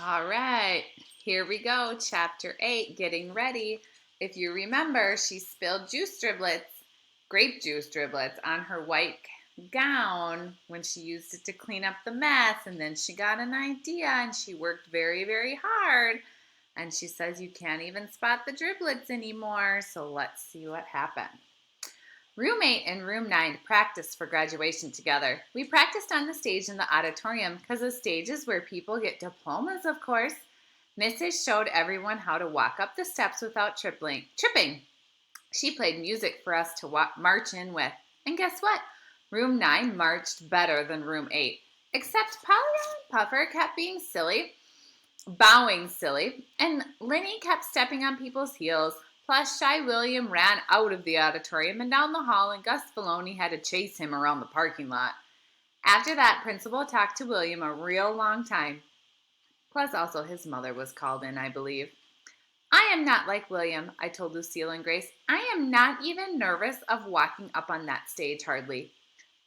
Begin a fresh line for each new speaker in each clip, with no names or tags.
All right, here we go. Chapter 8, getting ready. If you remember, she spilled grape juice driblets, on her white gown when she used it to clean up the mess. And then she got an idea and she worked very, very hard. And she says you can't even spot the driblets anymore. So let's see what happened. Room 8 and Room 9 practiced for graduation together. We practiced on the stage in the auditorium because the stage is where people get diplomas, of course. Mrs. showed everyone how to walk up the steps without tripping. She played music for us to march in with. And guess what? Room 9 marched better than Room 8. Except Polly and Puffer kept being silly, bowing silly, and Linny kept stepping on people's heels. Plus, Shy William ran out of the auditorium and down the hall, and Gus Filoni had to chase him around the parking lot. After that, Principal talked to William a real long time. Plus, also, his mother was called in, I believe. I am not like William, I told Lucille and Grace. I am not even nervous of walking up on that stage, hardly.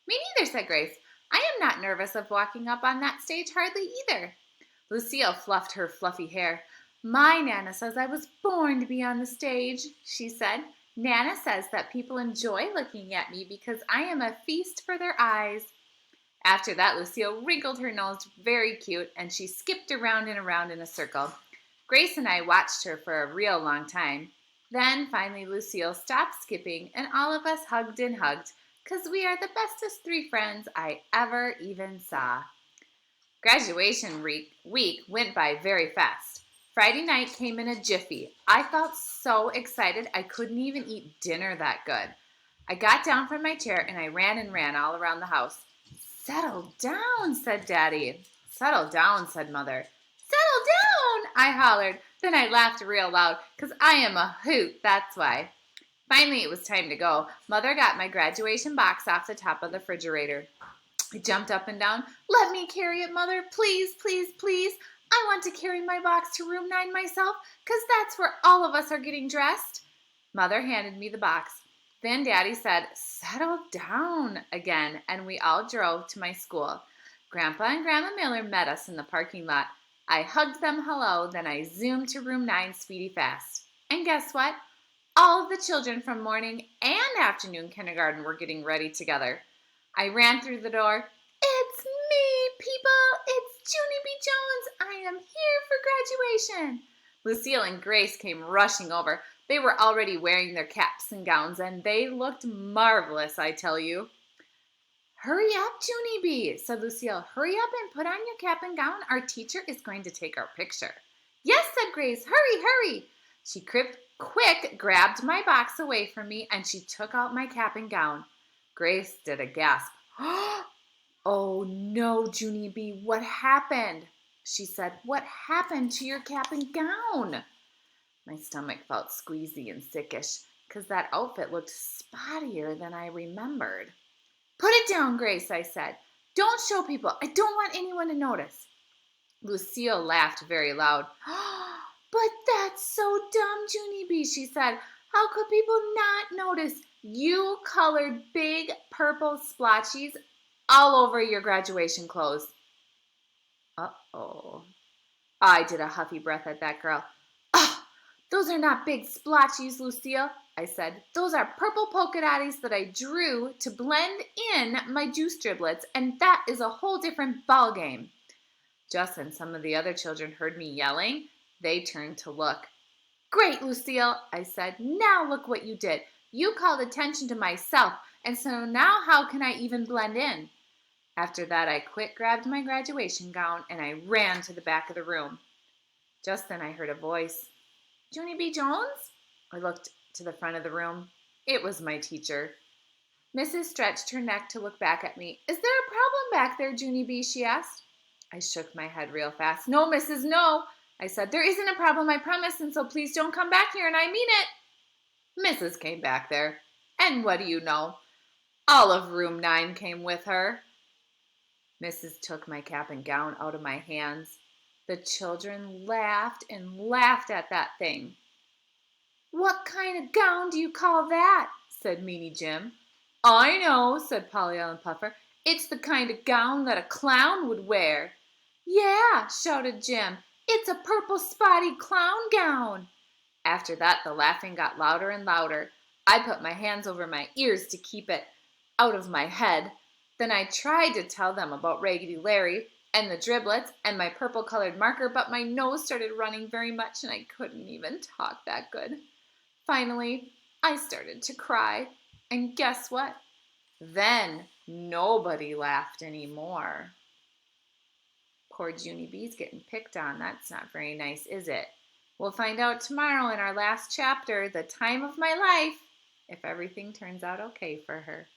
Me neither, said Grace. I am not nervous of walking up on that stage, hardly either. Lucille fluffed her fluffy hair. My Nana says I was born to be on the stage, she said. Nana says that people enjoy looking at me because I am a feast for their eyes. After that, Lucille wrinkled her nose very cute, and she skipped around and around in a circle. Grace and I watched her for a real long time. Then, finally, Lucille stopped skipping, and all of us hugged and hugged, because we are the bestest three friends I ever even saw. Graduation week went by very fast. Friday night came in a jiffy. I felt so excited I couldn't even eat dinner that good. I got down from my chair and I ran all around the house. Settle down, said Daddy. Settle down, said Mother. Settle down, I hollered. Then I laughed real loud, because I am a hoot, that's why. Finally, it was time to go. Mother got my graduation box off the top of the refrigerator. I jumped up and down. Let me carry it, Mother. Please, please, please. I want to carry my box to Room 9 myself, because that's where all of us are getting dressed. Mother handed me the box. Then Daddy said, settle down again, and we all drove to my school. Grandpa and Grandma Miller met us in the parking lot. I hugged them hello, then I zoomed to Room 9 speedy fast. And guess what? All of the children from morning and afternoon kindergarten were getting ready together. I ran through the door. It's me, people! It's Junie B. Jones! I am here for graduation! Lucille and Grace came rushing over. They were already wearing their caps and gowns, and they looked marvelous, I tell you. Hurry up, Junie B., said Lucille. Hurry up and put on your cap and gown. Our teacher is going to take our picture. Yes, said Grace. Hurry, hurry. She quick grabbed my box away from me, and she took out my cap and gown. Grace did a gasp. Oh, no, Junie B., what happened? She said, what happened to your cap and gown? My stomach felt squeezy and sickish, because that outfit looked spottier than I remembered. Put it down, Grace, I said. Don't show people. I don't want anyone to notice. Lucille laughed very loud. But that's so dumb, Junie B., she said. How could people not notice? You colored big purple splotches all over your graduation clothes. Uh-oh. I did a huffy breath at that girl. Oh, those are not big splotches, Lucille, I said. Those are purple polka dotties that I drew to blend in my juice driblets, and that is a whole different ball game. Just when some of the other children heard me yelling, they turned to look. Great, Lucille, I said. Now look what you did. You called attention to myself, and so now how can I even blend in? After that, I quick grabbed my graduation gown, and I ran to the back of the room. Just then I heard a voice. Junie B. Jones? I looked to the front of the room. It was my teacher. Mrs. stretched her neck to look back at me. Is there a problem back there, Junie B., she asked. I shook my head real fast. No, Mrs., no, I said. There isn't a problem, I promise, and so please don't come back here, and I mean it. Mrs. came back there, and what do you know? All of Room 9 came with her. Mrs. took my cap and gown out of my hands. The children laughed and laughed at that thing. What kind of gown do you call that? Said Meanie Jim. I know, said Polly Ellen Puffer. It's the kind of gown that a clown would wear. Yeah, shouted Jim. It's a purple spotty clown gown. After that, the laughing got louder and louder. I put my hands over my ears to keep it out of my head. Then I tried to tell them about Raggedy Larry and the driblets and my purple-colored marker, but my nose started running very much and I couldn't even talk that good. Finally, I started to cry. And guess what? Then nobody laughed anymore. Poor Junie B's getting picked on. That's not very nice, is it? We'll find out tomorrow in our last chapter, The Time of My Life, if everything turns out okay for her.